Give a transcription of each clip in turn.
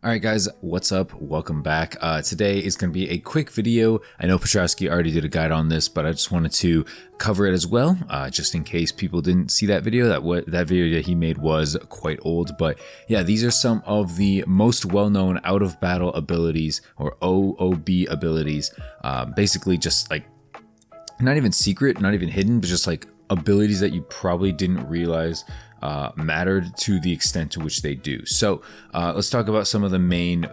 Alright guys, what's up? Welcome back. Today is going to be a quick video. I know Petrowski already did a guide on this, but I just wanted to cover it as well, just in case people didn't see that video. That video that he made was quite old, but yeah, these are some of the most well-known out-of-battle abilities, or OOB abilities. Basically just like, not even secret, not even hidden, but just like abilities that you probably didn't realize mattered to the extent to which they do. So let's talk about some of the main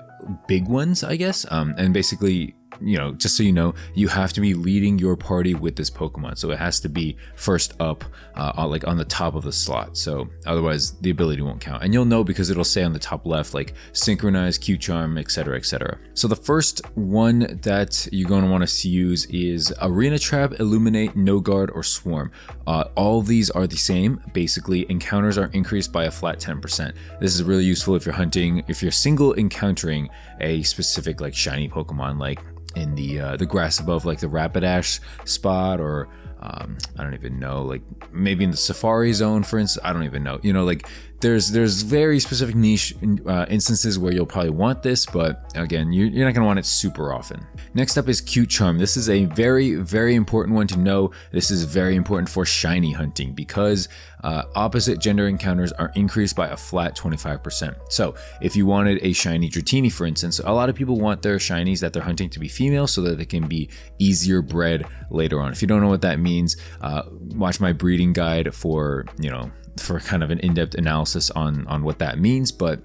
big ones, I guess. And basically, you know, just so you know, you have to be leading your party with this Pokemon. So it has to be first up, like on the top of the slot. So otherwise the ability won't count. And you'll know because it'll say on the top left, like Synchronize, Q-Charm, etc, etc. So the first one that you're going to want to use is Arena Trap, Illuminate, No Guard, or Swarm. All of these are the same. Basically, encounters are increased by a flat 10%. This is really useful if you're hunting, if you're single encountering a specific like shiny Pokemon, like in the grass above like the Rapidash spot, or I don't even know, like maybe in the Safari Zone, for instance. I don't even know, you know, like there's very specific niche instances where you'll probably want this, but again, you're not gonna want it super often. Next up is Q-Charm. This is a very important one to know. This is very important for shiny hunting because opposite gender encounters are increased by a flat 25%. So if you wanted a shiny Dratini, for instance, a lot of people want their shinies that they're hunting to be female so that they can be easier bred later on. If you don't know what that means, watch my breeding guide for, you know, for kind of an in-depth analysis on what that means. But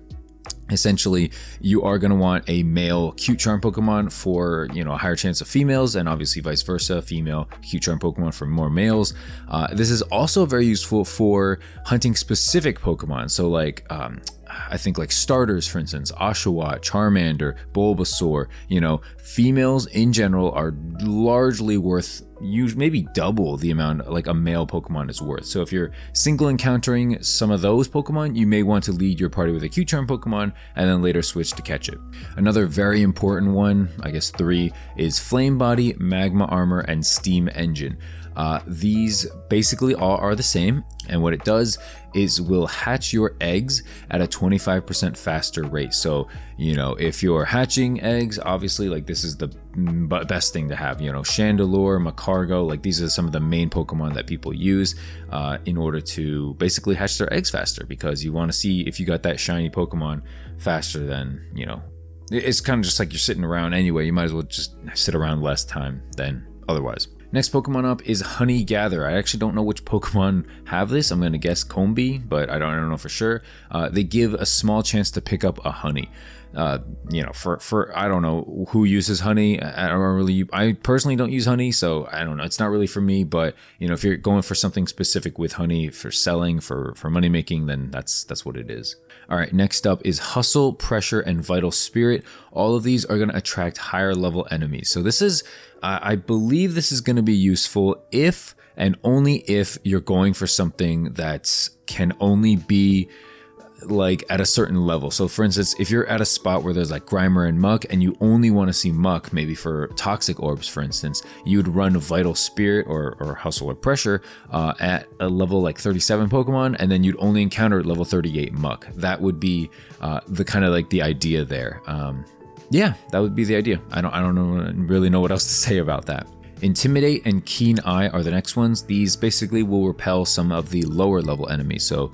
essentially, you are going to want a male Q-Charm Pokemon for, you know, a higher chance of females, and obviously vice versa, female Q-Charm Pokemon for more males. This is also very useful for hunting specific Pokemon. So like, I think like starters, for instance, Oshawott, Charmander, Bulbasaur, you know, females in general are largely worth maybe double the amount like a male Pokemon is worth. So if you're single encountering some of those Pokemon, you may want to lead your party with a Q-Charm Pokemon and then later switch to catch it. Another very important one, I guess 3, is Flame Body, Magma Armor, and Steam Engine. These basically all are the same, and what it does is will hatch your eggs at a 25% faster rate. So, you know, if you're hatching eggs, obviously like this is the best thing to have, you know, Chandelure, Macargo, like these are some of the main Pokemon that people use in order to basically hatch their eggs faster, because you want to see if you got that shiny Pokemon faster than, you know, it's kind of just like you're sitting around anyway. You might as well just sit around less time than otherwise. Next Pokemon up is Honey Gather. I actually don't know which Pokemon have this. I'm going to guess Combee, but I don't know for sure. They give a small chance to pick up a honey. You know, for I don't know who uses honey. I personally don't use honey, so I don't know. It's not really for me, but you know, if you're going for something specific with honey for selling, for money making, then that's what it is. All right, next up is Hustle, Pressure, and Vital Spirit. All of these are going to attract higher level enemies. So this is, I believe this is going to be useful if and only if you're going for something that can only be like at a certain level. So for instance, if you're at a spot where there's like Grimer and Muck and you only want to see Muck, maybe for Toxic Orbs, for instance, you would run Vital Spirit or Hustle or Pressure at a level like 37 Pokemon, and then you'd only encounter level 38 Muck. That would be the kind of like the idea there. Yeah, that would be the idea. I don't really know what else to say about that. Intimidate and Keen Eye are the next ones. These basically will repel some of the lower level enemies. So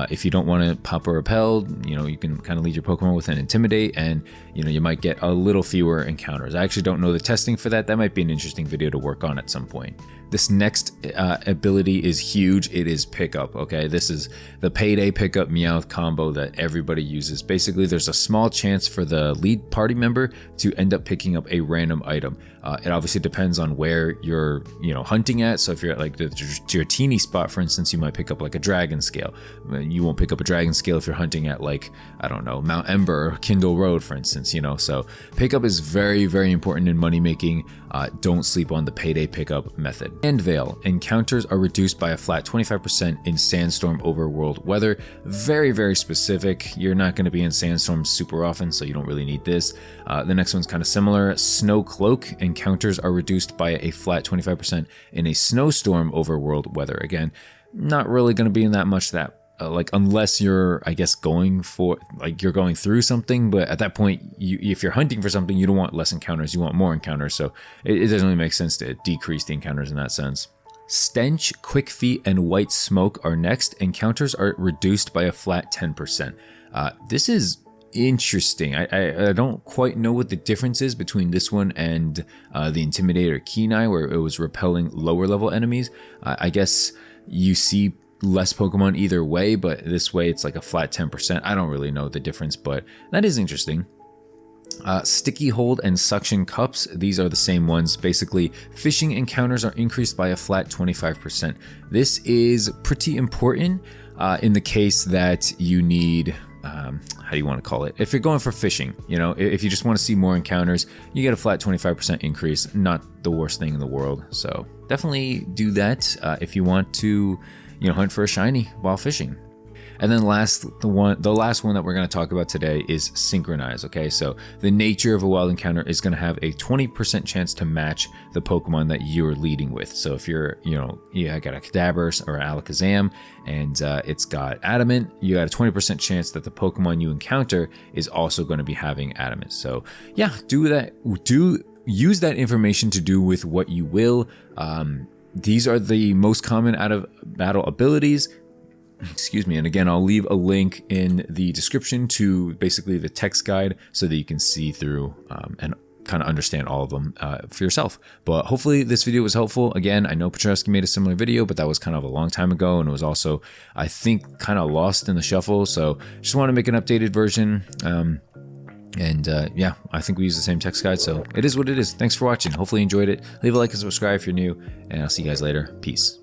if you don't want to pop a repel, you know, you can kind of lead your Pokemon with an Intimidate, and you know, you might get a little fewer encounters. I actually don't know the testing for that. That might be an interesting video to work on at some point. This next ability is huge. It is Pickup, okay? This is the Payday Pickup Meowth combo that everybody uses. Basically, there's a small chance for the lead party member to end up picking up a random item. It obviously depends on where you're, you know, hunting at. So if you're at like the Dratini spot, for instance, you might pick up like a Dragon Scale. You won't pick up a Dragon Scale if you're hunting at like, I don't know, Mount Ember or Kindle Road, for instance, you know. So Pickup is very important in money making. Don't sleep on the Payday Pickup method. Sandveil. Encounters are reduced by a flat 25% in sandstorm overworld weather. Very specific. You're not going to be in sandstorms super often, so you don't really need this. The next one's kind of similar. Snow Cloak. Encounters are reduced by a flat 25% in a snowstorm overworld weather. Again, not really going to be in that much that like, unless you're, I guess, going for, like, you're going through something, but at that point, if you're hunting for something, you don't want less encounters, you want more encounters, so it doesn't really make sense to decrease the encounters in that sense. Stench, Quick Feet, and White Smoke are next. Encounters are reduced by a flat 10%. This is interesting. I don't quite know what the difference is between this one and the Intimidator Kenai, where it was repelling lower level enemies. I guess you see less Pokemon either way, but this way it's like a flat 10%. I don't really know the difference, but that is interesting. Sticky Hold and Suction Cups, these are the same ones. Basically, fishing encounters are increased by a flat 25%. This is pretty important in the case that you need, how do you want to call it? If you're going for fishing, you know, if you just want to see more encounters, you get a flat 25% increase. Not the worst thing in the world. So definitely do that if you want to, you know, hunt for a shiny while fishing. And then the last one that we're going to talk about today is Synchronize. Okay, so the nature of a wild encounter is going to have a 20% chance to match the Pokemon that you're leading with. So if you're, you know, you got a Kadabra or Alakazam, and it's got Adamant, you got a 20% chance that the Pokemon you encounter is also going to be having Adamant. So yeah, do that. Use that information to do with what you will. These are the most common out of battle abilities. Excuse me, and again, I'll leave a link in the description to basically the text guide so that you can see through and kind of understand all of them for yourself. But hopefully this video was helpful. Again, I know Petrowski made a similar video, but that was kind of a long time ago, and it was also, I think, kind of lost in the shuffle. So just want to make an updated version. Yeah, I think we use the same text guide, so it is what it is. Thanks for watching. Hopefully you enjoyed it. Leave a like and subscribe if you're new, and I'll see you guys later. Peace.